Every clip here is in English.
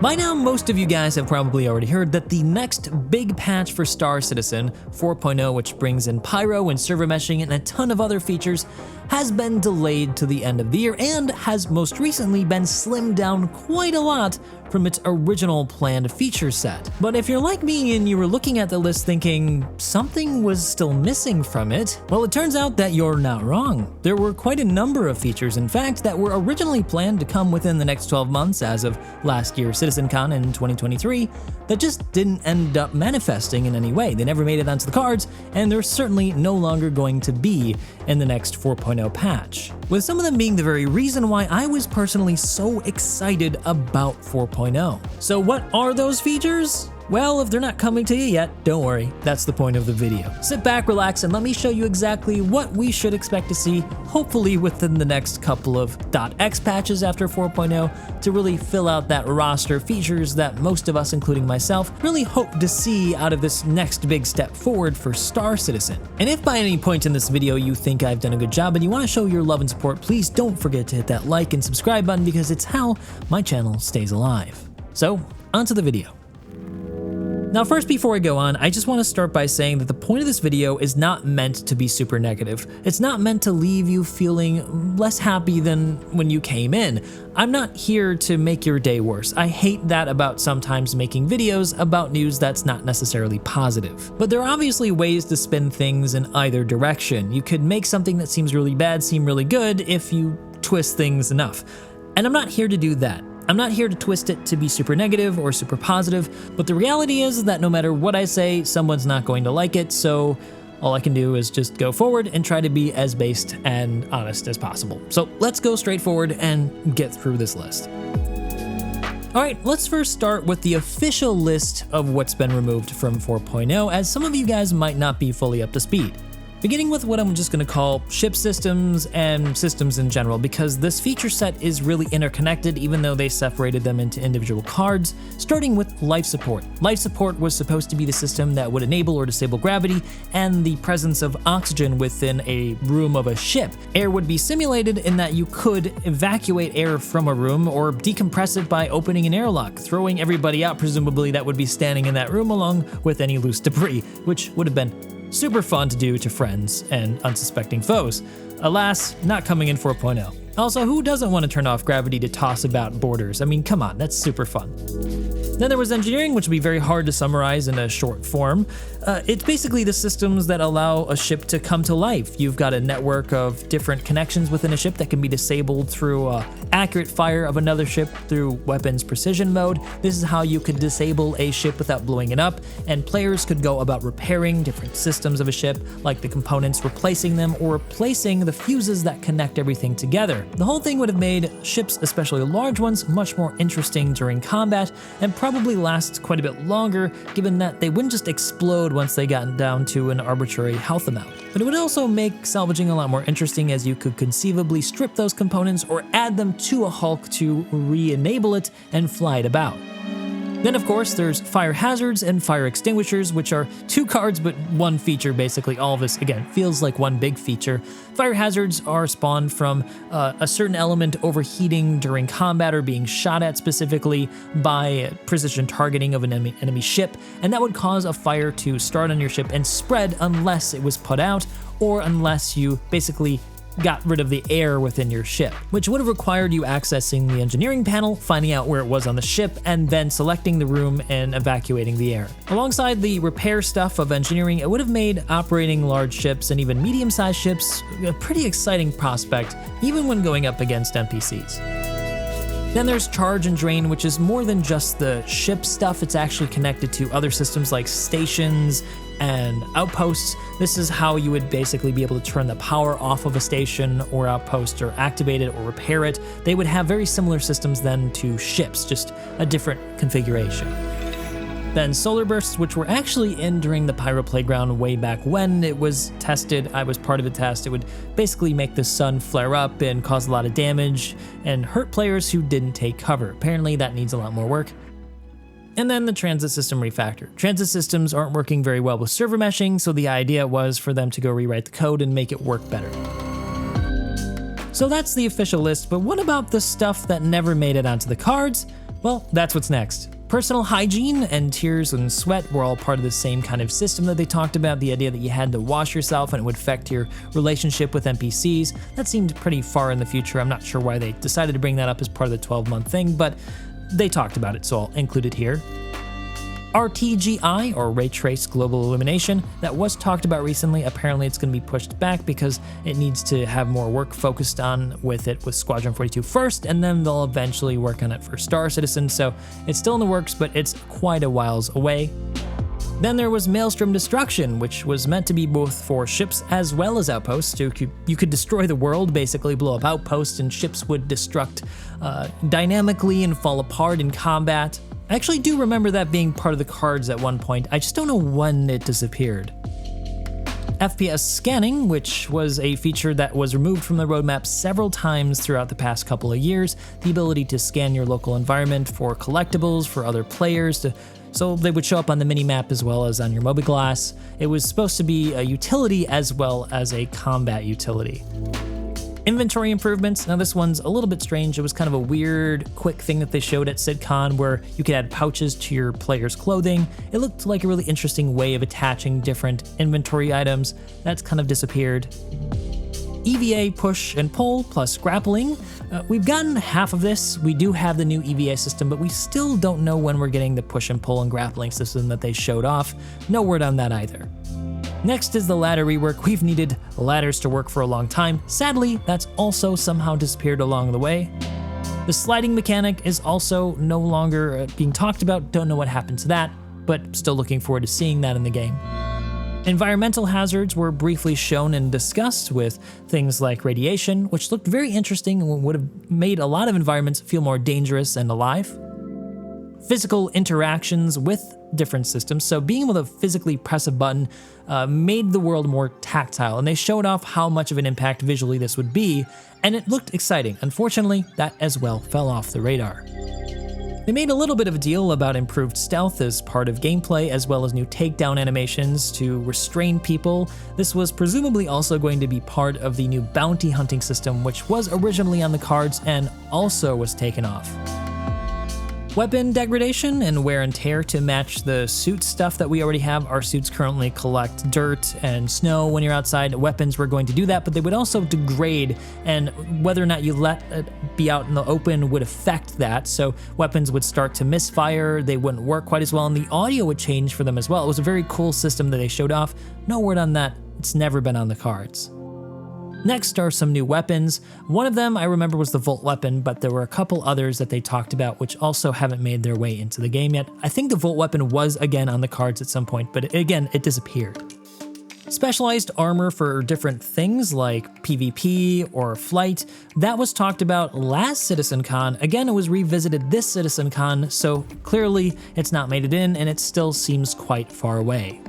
By now, most of you guys have probably already heard that the next big patch for Star Citizen 4.0, which brings in Pyro and server meshing and a ton of other features, has been delayed to the end of the year and has most recently been slimmed down quite a lot from its original planned feature set. But if you're like me and you were looking at the list thinking something was still missing from it, well, it turns out that you're not wrong. There were quite a number of features, in fact, that were originally planned to come within the next 12 months as of last year's Citizencon in 2023 that just didn't end up manifesting in any way. They never made it onto the cards, and they're certainly no longer going to be in the next 4.0 patch. With some of them being the very reason why I was personally so excited about 4.0. So what are those features? Well, if they're not coming to you yet, don't worry, that's the point of the video. Sit back, relax, and let me show you exactly what we should expect to see, hopefully within the next couple of .x patches after 4.0, to really fill out that roster of features that most of us, including myself, really hope to see out of this next big step forward for Star Citizen. And if by any point in this video you think I've done a good job and you want to show your love and support, please don't forget to hit that like and subscribe button because it's how my channel stays alive. So, onto the video. Now first, before I go on, I just want to start by saying that the point of this video is not meant to be super negative. It's not meant to leave you feeling less happy than when you came in. I'm not here to make your day worse. I hate that about sometimes making videos about news that's not necessarily positive. But there are obviously ways to spin things in either direction. You could make something that seems really bad seem really good if you twist things enough. And I'm not here to do that. I'm not here to twist it to be super negative or super positive, but the reality is that no matter what I say, someone's not going to like it, so all I can do is just go forward and try to be as based and honest as possible. So let's go straight forward and get through this list. Alright, let's first start with the official list of what's been removed from 4.0, as some of you guys might not be fully up to speed. Beginning with what I'm just going to call ship systems and systems in general, because this feature set is really interconnected even though they separated them into individual cards, starting with life support. Life support was supposed to be the system that would enable or disable gravity and the presence of oxygen within a room of a ship. Air would be simulated in that you could evacuate air from a room or decompress it by opening an airlock, throwing everybody out presumably that would be standing in that room along with any loose debris, which would have been super fun to do to friends and unsuspecting foes. Alas, not coming in 4.0. Also, who doesn't want to turn off gravity to toss about borders? I mean, come on, that's super fun. Then there was engineering, which would be very hard to summarize in a short form. It's basically the systems that allow a ship to come to life. You've got a network of different connections within a ship that can be disabled through accurate fire of another ship through weapons precision mode. This is how you could disable a ship without blowing it up, and players could go about repairing different systems of a ship, like the components, replacing them, or replacing the fuses that connect everything together. The whole thing would have made ships, especially large ones, much more interesting during combat, and probably last quite a bit longer, given that they wouldn't just explode once they got down to an arbitrary health amount. But it would also make salvaging a lot more interesting, as you could conceivably strip those components or add them to a Hulk to re-enable it and fly it about. Then of course there's fire hazards and fire extinguishers, which are two cards but one feature basically. All of this, again, feels like one big feature. Fire hazards are spawned from a certain element overheating during combat or being shot at specifically by precision targeting of an enemy ship, and that would cause a fire to start on your ship and spread unless it was put out or unless you basically got rid of the air within your ship, which would have required you accessing the engineering panel, finding out where it was on the ship, and then selecting the room and evacuating the air. Alongside the repair stuff of engineering, it would have made operating large ships and even medium-sized ships a pretty exciting prospect, even when going up against NPCs. Then there's charge and drain, which is more than just the ship stuff. It's actually connected to other systems like stations and outposts. This is how you would basically be able to turn the power off of a station or outpost or activate it or repair it. They would have very similar systems then to ships, just a different configuration. Then solar bursts, which were actually in during the Pyro playground way back when it was tested. I was part of the test. It would basically make the sun flare up and cause a lot of damage and hurt players who didn't take cover. Apparently that needs a lot more work. And then the transit system refactor. Transit systems aren't working very well with server meshing, so the idea was for them to go rewrite the code and make it work better. So that's the official list, but what about the stuff that never made it onto the cards? Well, that's what's next. Personal hygiene and tears and sweat were all part of the same kind of system that they talked about, the idea that you had to wash yourself and it would affect your relationship with NPCs. That seemed pretty far in the future. I'm not sure why they decided to bring that up as part of the 12-month thing, but they talked about it, so I'll include it here. RTGI, or Ray Trace Global Illumination, that was talked about recently. Apparently it's going to be pushed back because it needs to have more work focused on with it with Squadron 42 first, and then they'll eventually work on it for Star Citizen, so it's still in the works, but it's quite a whiles away. Then there was Maelstrom Destruction, which was meant to be both for ships as well as outposts. So you could destroy the world, basically blow up outposts, and ships would destruct dynamically and fall apart in combat. I actually do remember that being part of the cards at one point. I just don't know when it disappeared. FPS Scanning, which was a feature that was removed from the roadmap several times throughout the past couple of years. The ability to scan your local environment for collectibles, for other players, so they would show up on the minimap as well as on your mobiGlas. It was supposed to be a utility as well as a combat utility. Inventory improvements. Now this one's a little bit strange. It was kind of a weird, quick thing that they showed at Citizencon where you could add pouches to your player's clothing. It looked like a really interesting way of attaching different inventory items. That's kind of disappeared. EVA push and pull plus grappling. We've gotten half of this. We do have the new EVA system, but we still don't know when we're getting the push and pull and grappling system that they showed off. No word on that either. Next is the ladder rework. We've needed ladders to work for a long time. Sadly, that's also somehow disappeared along the way. The sliding mechanic is also no longer being talked about. Don't know what happened to that, but still looking forward to seeing that in the game. Environmental hazards were briefly shown and discussed with things like radiation, which looked very interesting and would have made a lot of environments feel more dangerous and alive. Physical interactions with different systems, so being able to physically press a button made the world more tactile, and they showed off how much of an impact visually this would be, and it looked exciting. Unfortunately, that as well fell off the radar. They made a little bit of a deal about improved stealth as part of gameplay, as well as new takedown animations to restrain people. This was presumably also going to be part of the new bounty hunting system, which was originally on the cards and also was taken off. Weapon degradation and wear and tear to match the suit stuff that we already have. Our suits currently collect dirt and snow when you're outside. Weapons were going to do that, but they would also degrade, and whether or not you let it be out in the open would affect that. So weapons would start to misfire, they wouldn't work quite as well, and the audio would change for them as well. It was a very cool system that they showed off. No word on that. It's never been on the cards. Next are some new weapons. One of them I remember was the Volt weapon, but there were a couple others that they talked about which also haven't made their way into the game yet. I think the Volt weapon was again on the cards at some point, but again, it disappeared. Specialized armor for different things like PvP or flight, that was talked about last Citizencon. Again, it was revisited this Citizencon, so clearly it's not made it in and it still seems quite far away.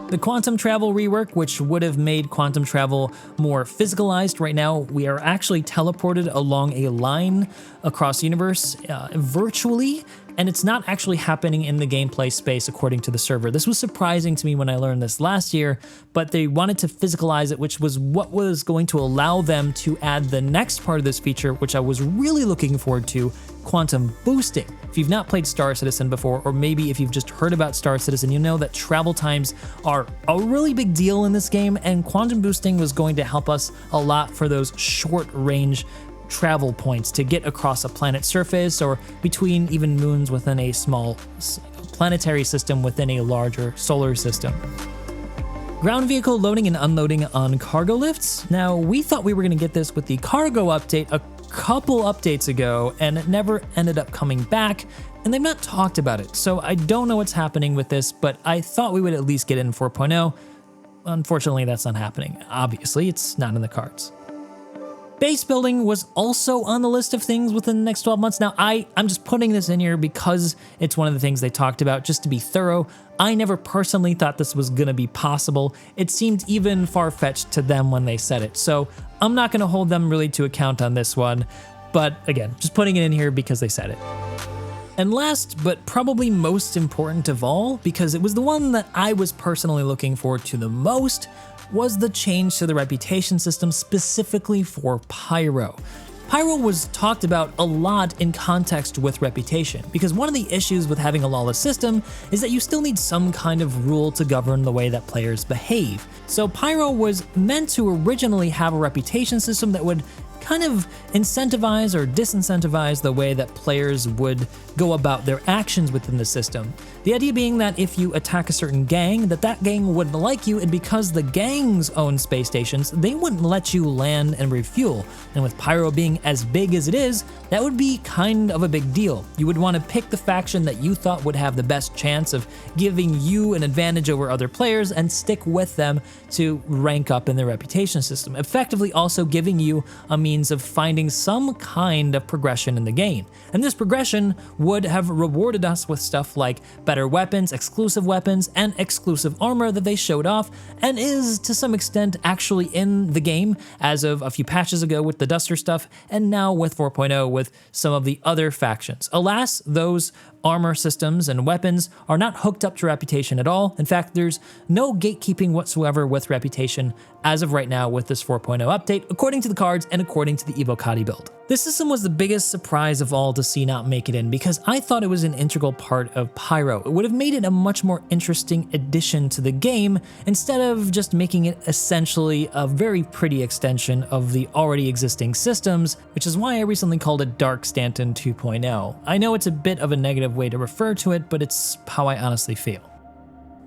The quantum travel rework, which would have made quantum travel more physicalized. Right now, we are actually teleported along a line across the universe virtually, and it's not actually happening in the gameplay space according to the server. This was surprising to me when I learned this last year, but they wanted to physicalize it, which was what was going to allow them to add the next part of this feature, which I was really looking forward to, quantum boosting. If you've not played Star Citizen before, or maybe if you've just heard about Star Citizen, you know that travel times are a really big deal in this game, and quantum boosting was going to help us a lot for those short range travel points to get across a planet's surface or between even moons within a small planetary system within a larger solar system. Ground vehicle loading and unloading on cargo lifts. Now, we thought we were going to get this with the cargo update a couple updates ago, and it never ended up coming back, and they've not talked about it. So I don't know what's happening with this, but I thought we would at least get it in 4.0. Unfortunately, that's not happening. Obviously, it's not in the cards. Base building was also on the list of things within the next 12 months. Now, I'm just putting this in here because it's one of the things they talked about, just to be thorough. I never personally thought this was gonna be possible. It seemed even far-fetched to them when they said it. So I'm not gonna hold them really to account on this one. But again, just putting it in here because they said it. And last, but probably most important of all, because it was the one that I was personally looking forward to the most, was the change to the reputation system specifically for Pyro. Pyro was talked about a lot in context with Reputation, because one of the issues with having a lawless system is that you still need some kind of rule to govern the way that players behave. So Pyro was meant to originally have a reputation system that would kind of incentivize or disincentivize the way that players would go about their actions within the system. The idea being that if you attack a certain gang, that gang wouldn't like you, and because the gangs own space stations, they wouldn't let you land and refuel. And with Pyro being as big as it is, that would be kind of a big deal. You would want to pick the faction that you thought would have the best chance of giving you an advantage over other players and stick with them to rank up in their reputation system, effectively also giving you a means of finding some kind of progression in the game. And this progression would have rewarded us with stuff like better weapons, and exclusive armor that they showed off, and is to some extent actually in the game as of a few patches ago with the Duster stuff, and now with 4.0 with some of the other factions. Alas, those armor systems and weapons are not hooked up to Reputation at all. In fact, there's no gatekeeping whatsoever with Reputation as of right now with this 4.0 update, according to the cards and according to the Evocati build. This system was the biggest surprise of all to see not make it in, because I thought it was an integral part of Pyro. It would have made it a much more interesting addition to the game, instead of just making it essentially a very pretty extension of the already existing systems, which is why I recently called it Dark Stanton 2.0. I know it's a bit of a negative way to refer to it, but it's how I honestly feel.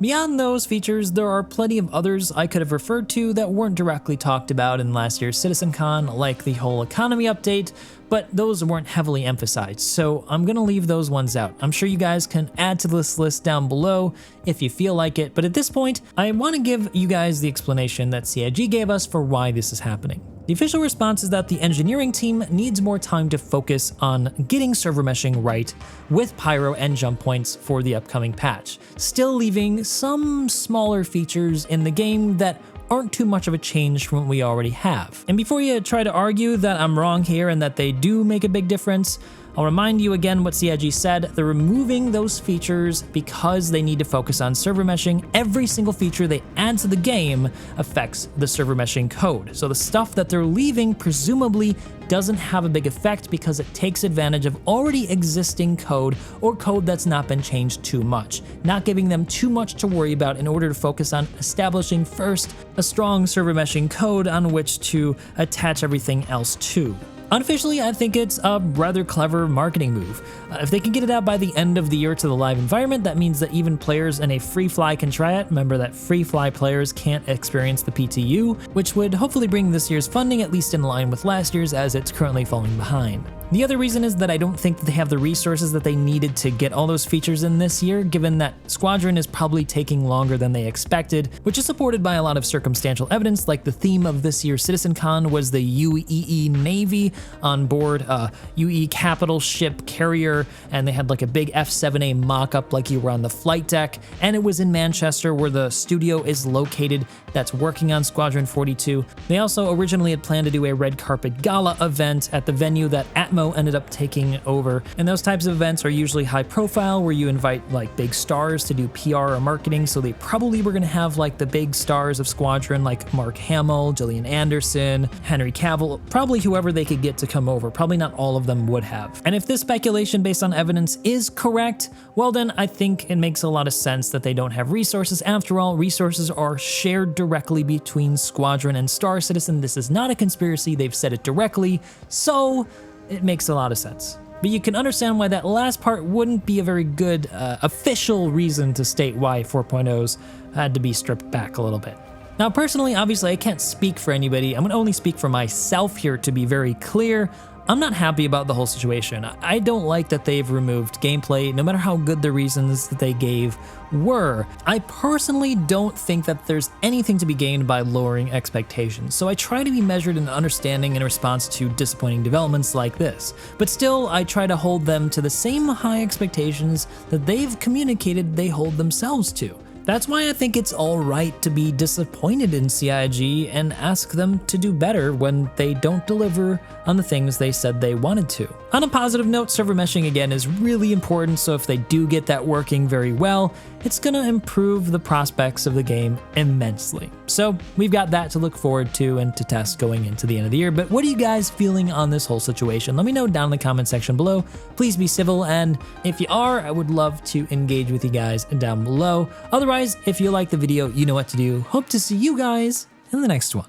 Beyond those features, there are plenty of others I could have referred to that weren't directly talked about in last year's Citizencon, like the whole economy update, but those weren't heavily emphasized, so I'm gonna leave those ones out. I'm sure you guys can add to this list down below if you feel like it, but at this point, I want to give you guys the explanation that CIG gave us for why this is happening. The official response is that the engineering team needs more time to focus on getting server meshing right with Pyro and jump points for the upcoming patch, still leaving some smaller features in the game that aren't too much of a change from what we already have. And before you try to argue that I'm wrong here and that they do make a big difference, I'll remind you again what CIG said. They're removing those features because they need to focus on server meshing. Every single feature they add to the game affects the server meshing code. So the stuff that they're leaving presumably doesn't have a big effect because it takes advantage of already existing code or code that's not been changed too much, not giving them too much to worry about in order to focus on establishing first a strong server meshing code on which to attach everything else to. Unofficially, I think it's a rather clever marketing move. If they can get it out by the end of the year to the live environment, that means that even players in a free fly can try it. Remember that free fly players can't experience the PTU, which would hopefully bring this year's funding at least in line with last year's, as it's currently falling behind. The other reason is that I don't think that they have the resources that they needed to get all those features in this year, given that Squadron is probably taking longer than they expected, which is supported by a lot of circumstantial evidence, like the theme of this year's Citizencon was the UEE Navy on board a UE capital ship carrier, and they had like a big F-7A mock-up like you were on the flight deck, and it was in Manchester where the studio is located that's working on Squadron 42. They also originally had planned to do a red carpet gala event at the venue that Atmo ended up taking over, and those types of events are usually high profile where you invite like big stars to do PR or marketing, so they probably were going to have like the big stars of Squadron like Mark Hamill, Gillian Anderson, Henry Cavill, probably whoever they could get to come over. Probably not all of them would have. And if this speculation based on evidence is correct, well then I think it makes a lot of sense that they don't have resources. After all, resources are shared directly between Squadron and Star Citizen. This is not a conspiracy, they've said it directly, so it makes a lot of sense. But you can understand why that last part wouldn't be a very good official reason to state why 4.0s had to be stripped back a little bit. Now personally, obviously I can't speak for anybody, I'm gonna only speak for myself here to be very clear. I'm not happy about the whole situation. I don't like that they've removed gameplay, no matter how good the reasons that they gave were. I personally don't think that there's anything to be gained by lowering expectations, so I try to be measured and understanding in response to disappointing developments like this. But still, I try to hold them to the same high expectations that they've communicated they hold themselves to. That's why I think it's alright to be disappointed in CIG and ask them to do better when they don't deliver on the things they said they wanted to. On a positive note, server meshing again is really important, so if they do get that working very well, it's gonna improve the prospects of the game immensely. So we've got that to look forward to and to test going into the end of the year. But what are you guys feeling on this whole situation? Let me know down in the comment section below. Please be civil, and if you are, I would love to engage with you guys down below. Otherwise, if you like the video, you know what to do. Hope to see you guys in the next one.